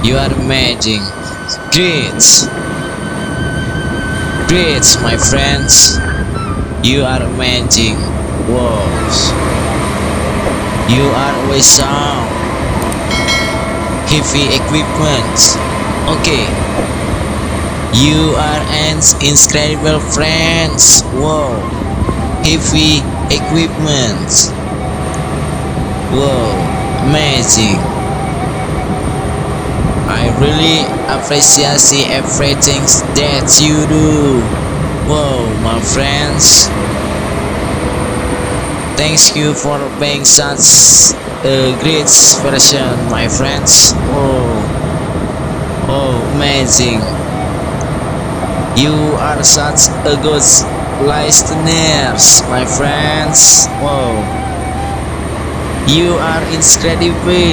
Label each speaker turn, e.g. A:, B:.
A: You are amazing. Great. Great, my friends. You are amazing. Wow. You are awesome. Heavy equipment. Okay. You are an incredible friends. Wow. Heavy equipment. Wow. Amazing. I really appreciate everything that you do. Wow, my friends. Thank you for being such a great person, my friends. Oh, amazing. You are such a good listeners, my friends. Wow. You are incredible.